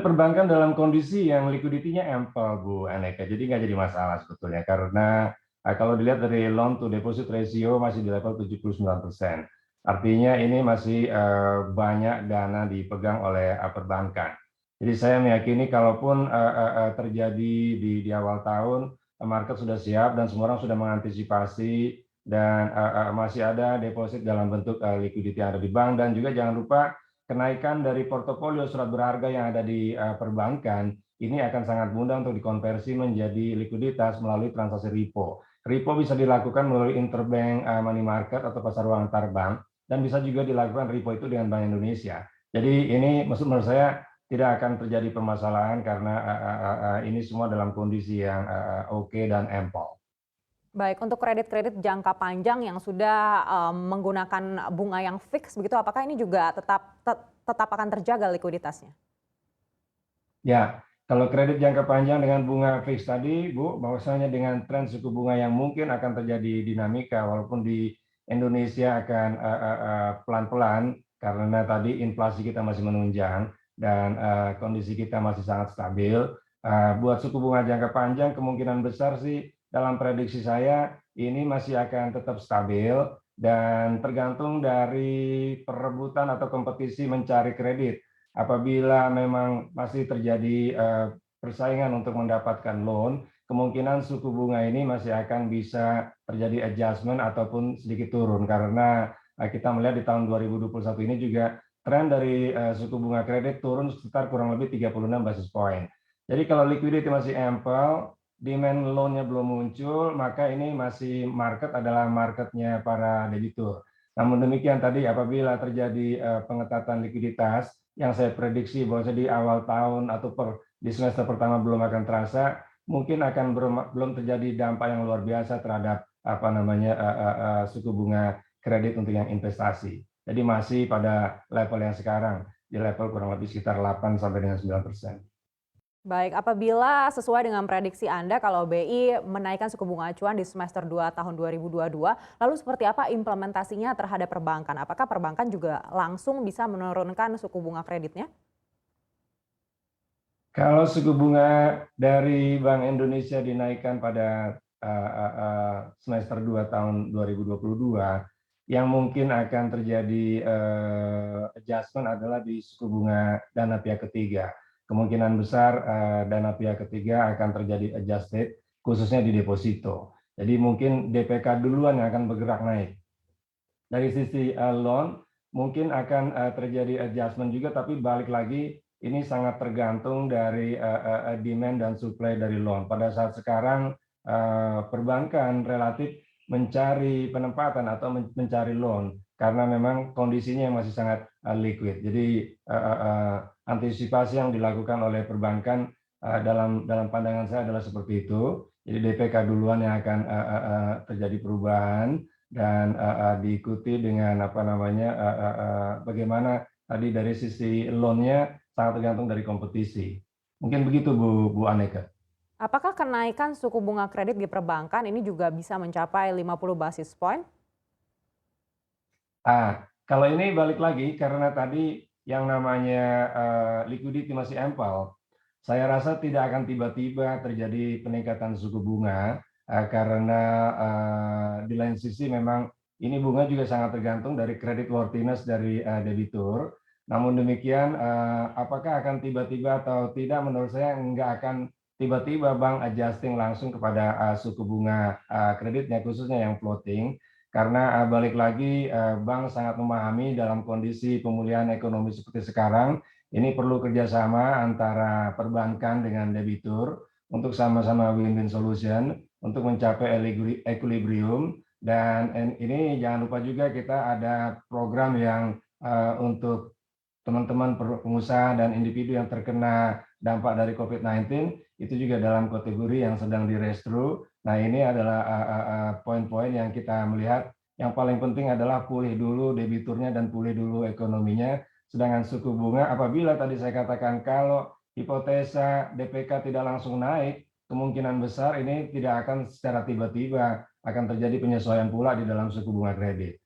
perbankan dalam kondisi yang likuiditinya ample, Bu Aneka, jadi nggak jadi masalah sebetulnya karena kalau dilihat dari loan to deposit ratio masih di level 79%. Artinya ini masih banyak dana dipegang oleh perbankan. Jadi saya meyakini kalaupun terjadi di awal tahun, market sudah siap dan semua orang sudah mengantisipasi dan masih ada deposit dalam bentuk likuiditi yang ada di bank, dan juga jangan lupa kenaikan dari portofolio surat berharga yang ada di perbankan ini akan sangat mudah untuk dikonversi menjadi likuiditas melalui transaksi repo. Repo bisa dilakukan melalui interbank money market atau pasar uang antar bank, dan bisa juga dilakukan repo itu dengan Bank Indonesia. Jadi ini menurut saya tidak akan terjadi permasalahan karena ini semua dalam kondisi yang oke dan ample. Baik, untuk kredit-kredit jangka panjang yang sudah menggunakan bunga yang fix begitu, apakah ini juga tetap akan terjaga likuiditasnya? Ya, kalau kredit jangka panjang dengan bunga fix tadi, Bu, bahwasanya dengan tren suku bunga yang mungkin akan terjadi dinamika, walaupun di Indonesia akan pelan-pelan karena tadi inflasi kita masih menunjang dan kondisi kita masih sangat stabil. Buat suku bunga jangka panjang kemungkinan besar sih dalam prediksi saya ini masih akan tetap stabil dan tergantung dari perebutan atau kompetisi mencari kredit. Apabila memang masih terjadi persaingan untuk mendapatkan loan, kemungkinan suku bunga ini masih akan bisa terjadi adjustment ataupun sedikit turun karena kita melihat di tahun 2021 ini juga tren dari suku bunga kredit turun sekitar kurang lebih 36 basis point. Jadi kalau liquidity masih ample, demand loan-nya belum muncul, maka ini masih market adalah marketnya para debitur. Namun demikian tadi apabila terjadi pengetatan likuiditas yang saya prediksi bahwa di awal tahun atau di semester pertama belum akan terasa, mungkin akan belum terjadi dampak yang luar biasa terhadap suku bunga kredit untuk yang investasi. Jadi masih pada level yang sekarang, di level kurang lebih sekitar 8 sampai dengan 9%. Baik, apabila sesuai dengan prediksi Anda kalau BI menaikkan suku bunga acuan di semester 2 tahun 2022, lalu seperti apa implementasinya terhadap perbankan? Apakah perbankan juga langsung bisa menurunkan suku bunga kreditnya? Kalau suku bunga dari Bank Indonesia dinaikkan pada semester 2 tahun 2022, yang mungkin akan terjadi adjustment adalah di suku bunga dana pihak ketiga. Kemungkinan besar dana pihak ketiga akan terjadi adjusted, khususnya di deposito. Jadi mungkin DPK duluan yang akan bergerak naik. Dari sisi loan, mungkin akan terjadi adjustment juga, tapi balik lagi ini sangat tergantung dari demand dan supply dari loan. Pada saat sekarang perbankan relatif mencari penempatan atau mencari loan karena memang kondisinya masih sangat liquid. Jadi antisipasi yang dilakukan oleh perbankan dalam pandangan saya adalah seperti itu. Jadi DPK duluan yang akan terjadi perubahan dan diikuti dengan bagaimana tadi dari sisi loan-nya sangat tergantung dari kompetisi. Mungkin begitu Bu Aneka. Apakah kenaikan suku bunga kredit di perbankan ini juga bisa mencapai 50 basis point? Kalau ini balik lagi karena tadi yang namanya liquidity masih ample, saya rasa tidak akan tiba-tiba terjadi peningkatan suku bunga karena di lain sisi memang ini bunga juga sangat tergantung dari credit worthiness dari debitur. Namun demikian, apakah akan tiba-tiba atau tidak? Menurut saya nggak akan tiba-tiba bank adjusting langsung kepada suku bunga kreditnya, khususnya yang floating. Karena balik lagi bank sangat memahami dalam kondisi pemulihan ekonomi seperti sekarang, ini perlu kerjasama antara perbankan dengan debitur untuk sama-sama win-win solution untuk mencapai equilibrium. Dan ini jangan lupa juga kita ada program yang untuk teman-teman pengusaha dan individu yang terkena dampak dari COVID-19 itu juga dalam kategori yang sedang direstru. Nah, ini adalah poin-poin yang kita melihat yang paling penting adalah pulih dulu debiturnya dan pulih dulu ekonominya. Sedangkan suku bunga apabila tadi saya katakan kalau hipotesa DPK tidak langsung naik, kemungkinan besar ini tidak akan secara tiba-tiba akan terjadi penyesuaian pula di dalam suku bunga kredit.